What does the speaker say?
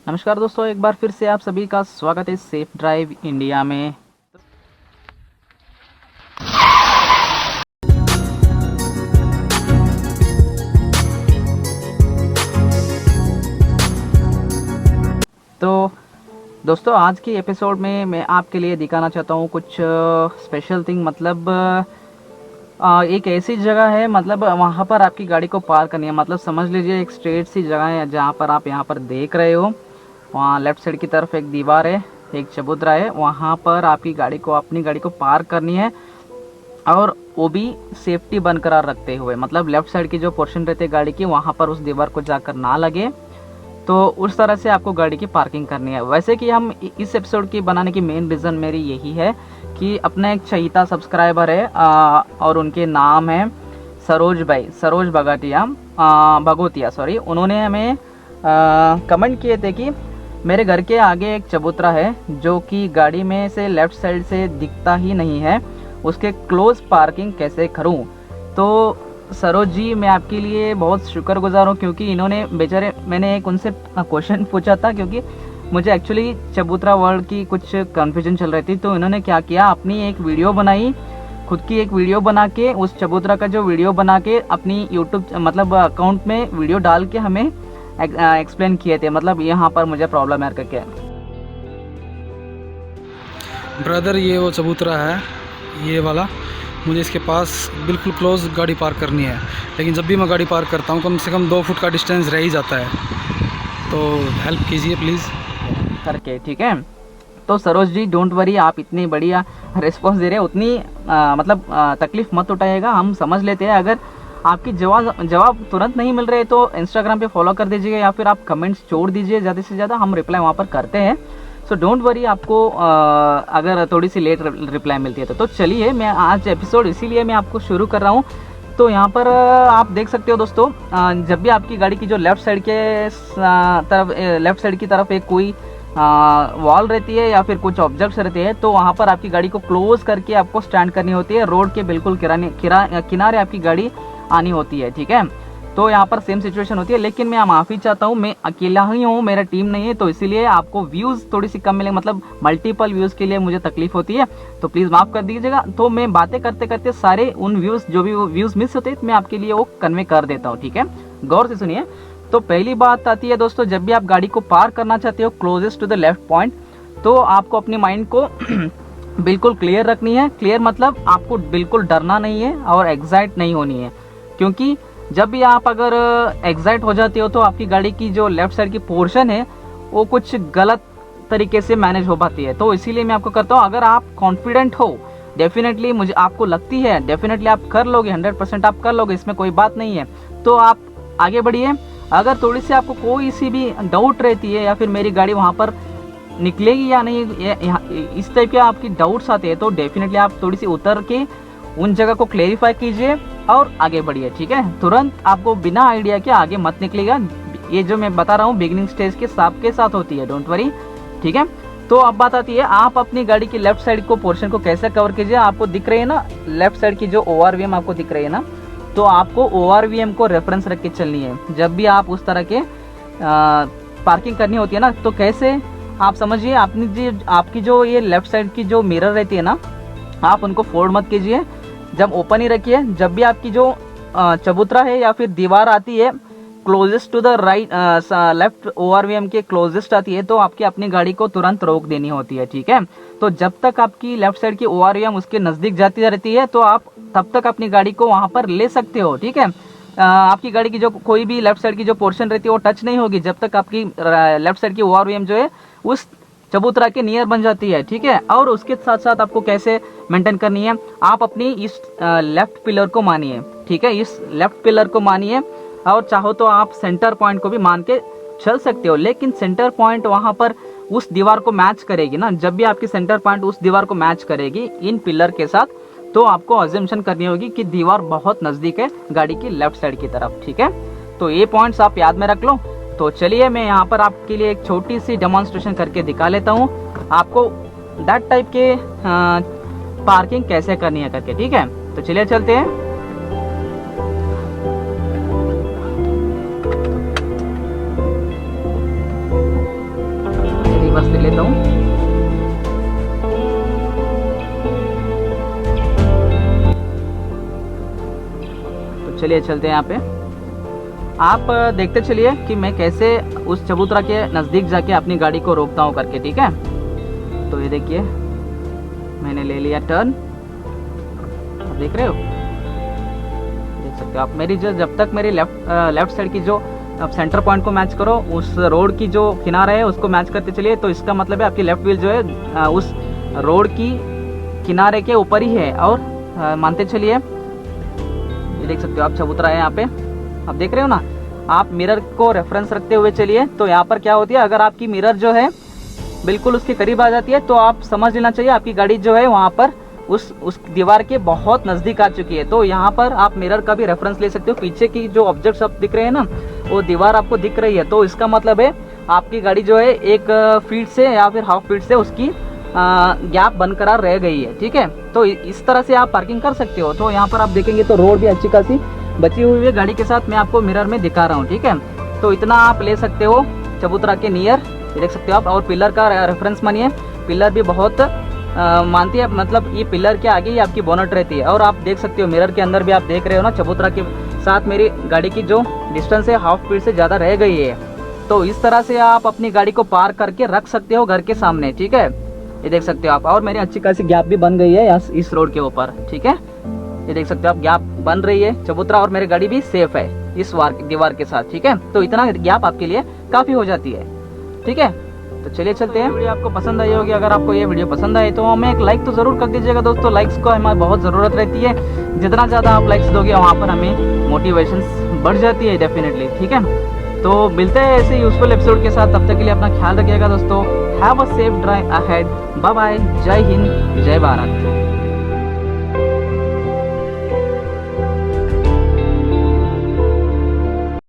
नमस्कार दोस्तों, एक बार फिर से आप सभी का स्वागत है सेफ ड्राइव इंडिया में। तो दोस्तों, आज की एपिसोड में मैं आपके लिए दिखाना चाहता हूँ कुछ स्पेशल थिंग। मतलब एक ऐसी जगह है, मतलब वहाँ पर आपकी गाड़ी को पार करनी है। मतलब समझ लीजिए एक स्ट्रेट सी जगह है जहाँ पर आप यहाँ पर देख रहे हो। वहाँ लेफ्ट साइड की तरफ एक दीवार है, एक चबूतरा है। वहाँ पर आपकी गाड़ी को, अपनी गाड़ी को पार करनी है, और वो भी सेफ्टी बरकरार रखते हुए। मतलब लेफ्ट साइड की जो पोर्शन रहती है गाड़ी की, वहाँ पर उस दीवार को जाकर ना लगे, तो उस तरह से आपको गाड़ी की पार्किंग करनी है। वैसे कि हम इस एपिसोड की बनाने की मेन रीज़न मेरी यही है कि अपना एक चहीता सब्सक्राइबर है, और उनके नाम है सरोज भाई, सरोज भगोतिया सॉरी। उन्होंने हमें कमेंट किए थे कि मेरे घर के आगे एक चबूतरा है जो कि गाड़ी में से लेफ़्ट साइड से दिखता ही नहीं है, उसके क्लोज पार्किंग कैसे करूं। तो सरोज जी, मैं आपके लिए बहुत शुक्रगुजार हूँ, क्योंकि इन्होंने बेचारे, मैंने एक उनसे क्वेश्चन पूछा था, क्योंकि मुझे एक्चुअली चबूतरा वर्ड की कुछ कन्फ्यूजन चल रही थी। तो इन्होंने क्या किया, अपनी एक वीडियो बनाई, खुद की एक वीडियो बना के, उस चबूतरा का जो वीडियो बना के अपनी यूट्यूब मतलब अकाउंट में वीडियो डाल के हमें एक्सप्लेन किए थे। मतलब यहाँ पर मुझे प्रॉब्लम है करके। ब्रदर, ये वो चबूतरा है, ये वाला। मुझे इसके पास बिल्कुल क्लोज गाड़ी पार्क करनी है, लेकिन जब भी मैं गाड़ी पार्क करता हूँ कम से कम 2 फुट का डिस्टेंस रह ही जाता है। तो हेल्प कीजिए प्लीज़ करके, ठीक है। तो सरोज जी, डोंट वरी, आप इतनी बढ़िया रिस्पॉन्स दे रहे हैं, उतनी तकलीफ मत उठाइएगा, हम समझ लेते हैं। अगर आपकी जवाब तुरंत नहीं मिल रहे तो इंस्टाग्राम पे फॉलो कर दीजिएगा, या फिर आप कमेंट्स छोड़ दीजिए, ज़्यादा से ज़्यादा हम रिप्लाई वहाँ पर करते हैं। सो डोंट वरी, आपको अगर थोड़ी सी लेट रिप्लाई मिलती है तो चलिए, मैं आज एपिसोड इसीलिए मैं आपको शुरू कर रहा हूँ। तो यहाँ पर आप देख सकते हो दोस्तों, जब भी आपकी गाड़ी की जो लेफ़्ट साइड के तरफ, लेफ़्ट साइड की तरफ एक कोई वॉल रहती है या फिर कुछ ऑब्जेक्ट्स रहते हैं, तो वहाँ पर आपकी गाड़ी को क्लोज करके आपको स्टैंड करनी होती है। रोड के बिल्कुल किनारे आपकी गाड़ी आनी होती है, ठीक है। तो यहाँ पर सेम सिचुएशन होती है, लेकिन मैं माफ़ी चाहता हूँ, मैं अकेला ही हूँ, मेरा टीम नहीं है, तो इसीलिए आपको व्यूज़ थोड़ी सी कम मिलेंगे। मतलब मल्टीपल व्यूज़ के लिए मुझे तकलीफ होती है, तो प्लीज़ माफ़ कर दीजिएगा। तो मैं बातें करते करते सारे उन व्यूज़, जो भी व्यूज़ मिस होते हैं, मैं आपके लिए वो कन्वे कर देता हूँ, ठीक है। गौर से सुनिए। तो पहली बात आती है दोस्तों, जब भी आप गाड़ी को पार करना चाहते हो closest to the left point, तो आपको अपनी माइंड को बिल्कुल क्लियर रखनी है। क्लियर मतलब आपको बिल्कुल डरना नहीं है और एग्जाइट नहीं होनी है, क्योंकि जब भी आप अगर एग्जाइट हो जाते हो तो आपकी गाड़ी की जो लेफ्ट साइड की पोर्शन है वो कुछ गलत तरीके से मैनेज हो पाती है। तो इसीलिए मैं आपको कहता हूँ, अगर आप कॉन्फिडेंट हो, डेफिनेटली मुझे आपको लगती है डेफिनेटली आप कर लोगे, 100% आप कर लोगे, इसमें कोई बात नहीं है, तो आप आगे बढ़िए। अगर थोड़ी सी आपको कोई सी भी डाउट रहती है, या फिर मेरी गाड़ी वहाँ पर निकलेगी या नहीं, इस टाइप के आपकी डाउट्स आते हैं, तो डेफिनेटली आप थोड़ी सी उतर के उन जगह को क्लेरिफाई कीजिए और आगे बढ़िए, ठीक है। तुरंत आपको बिना आइडिया के आगे मत निकलेगा। ये जो मैं बता रहा हूँ बिगिनिंग स्टेज के सबके साथ होती है, डोंट वरी, ठीक है। तो अब बात आती है, आप अपनी गाड़ी की लेफ्ट साइड को पोर्शन को कैसे कवर कीजिए। आपको दिख रही है ना लेफ्ट साइड की जो ORVM आपको दिख रही है ना, तो आपको ORVM को रेफरेंस रख के चलनी है। जब भी आप उस तरह के पार्किंग करनी होती है ना, तो कैसे आप समझिए, आपकी जो ये लेफ्ट साइड की जो मिरर रहती है ना, आप उनको फोल्ड मत कीजिए, जब ओपन ही रखिए। जब भी आपकी जो चबूतरा है या फिर दीवार आती है closest to the right left ORVM के क्लोजेस्ट आती है, तो आपकी अपनी गाड़ी को तुरंत रोक देनी होती है, ठीक है। तो जब तक आपकी लेफ्ट साइड की ORVM उसके नज़दीक जाती रहती है, तो आप तब तक अपनी गाड़ी को वहाँ पर ले सकते हो, ठीक है। आपकी गाड़ी की जो कोई भी लेफ्ट साइड की जो पोर्शन रहती है वो टच नहीं होगी जब तक आपकी लेफ्ट साइड की ORVM जो है उस चबूतरा के नियर बन जाती है, ठीक है। और उसके साथ साथ आपको कैसे मेंटेन करनी है, आप अपनी इस लेफ्ट पिलर को मानिए, ठीक है, इस लेफ्ट पिलर को मानिए, और चाहो तो आप सेंटर पॉइंट को भी मान के चल सकते हो, लेकिन सेंटर पॉइंट वहां पर उस दीवार को मैच करेगी ना। जब भी आपकी सेंटर पॉइंट उस दीवार को मैच करेगी इन पिलर के साथ, तो आपको अजम्पशन करनी होगी कि दीवार बहुत नज़दीक है गाड़ी की लेफ्ट साइड की तरफ, ठीक है। तो ये पॉइंट्स आप याद में रख लो। तो चलिए, मैं यहाँ पर आपके लिए एक छोटी सी डेमोन्स्ट्रेशन करके दिखा लेता हूँ आपको दैट टाइप के पार्किंग कैसे करनी है करके, ठीक है। तो चलिए चलते हैं। लेता हूँ। तो चलिए चलते हैं यहाँ पे। आप देखते चलिए कि मैं कैसे उस चबूतरा के नज़दीक जाके अपनी गाड़ी को रोकता हूँ करके, ठीक है। तो ये देखिए मैंने ले लिया टर्न, आप देख रहे हो, देख सकते हो आप। मेरी जो जब तक मेरी लेफ्ट साइड की जो आप सेंटर पॉइंट को मैच करो, उस रोड की जो किनारा है उसको मैच करते चलिए, तो इसका मतलब है आपकी लेफ्ट व्हील जो है उस रोड की किनारे के ऊपर ही है। और मानते चलिए, ये देख सकते हो आप चबूतरा है यहाँ पे, आप देख रहे हो ना। आप मिरर को रेफरेंस रखते हुए चलिए, तो यहाँ पर क्या होती है, अगर आपकी मिरर जो है बिल्कुल उसके करीब आ जाती है तो आप समझ लेना चाहिए आपकी गाड़ी जो है वहाँ पर उस दीवार के बहुत नज़दीक आ चुकी है। तो यहाँ पर आप मिरर का भी रेफरेंस ले सकते हो। पीछे की जो ऑब्जेक्ट्स आप दिख रहे हैं ना, वो दीवार आपको दिख रही है, तो इसका मतलब है आपकी गाड़ी जो है 1 फीट से या फिर हाफ फीट से उसकी गैप बनकरार रह गई है, ठीक है। तो इस तरह से आप पार्किंग कर सकते हो। तो यहाँ पर आप देखेंगे तो रोड भी अच्छी खासी बची हुई है गाड़ी के साथ, मैं आपको मिरर में दिखा रहा हूँ, ठीक है। तो इतना आप ले सकते हो चबूतरा के नियर, ये देख सकते हो आप। और पिलर का रेफरेंस मानिए, पिलर भी बहुत मानती है, मतलब ये पिलर के आगे ही आपकी बोनट रहती है। और आप देख सकते हो मिरर के अंदर भी आप देख रहे हो ना, चबूतरा के साथ मेरी गाड़ी की जो डिस्टेंस है हाफ फीट से ज़्यादा रह गई है। तो इस तरह से आप अपनी गाड़ी को पार्क करके रख सकते हो घर के सामने, ठीक है। ये देख सकते हो आप। और मेरी अच्छी खासी गैप भी बन गई है इस रोड के ऊपर, ठीक है। ये देख सकते हो आप, गैप बन रही है चबूतरा, और मेरी गाड़ी भी सेफ है इस दीवार के साथ, ठीक है। तो इतना गैप आपके लिए काफ़ी हो जाती है, ठीक है। तो चलिए चलते हैं। वीडियो आपको पसंद आई होगी, अगर आपको ये वीडियो पसंद आए तो हमें एक लाइक तो ज़रूर कर दीजिएगा दोस्तों। लाइक्स को हमें बहुत ज़रूरत रहती है, जितना ज़्यादा आप लाइक्स दोगे वहाँ पर हमें मोटिवेशन बढ़ जाती है डेफिनेटली, ठीक है। तो मिलते हैं ऐसे यूजफुल एपिसोड के साथ, तब तक के लिए अपना ख्याल रखिएगा दोस्तों। Have a safe drive ahead, bye bye, जय हिंद, जय भारत।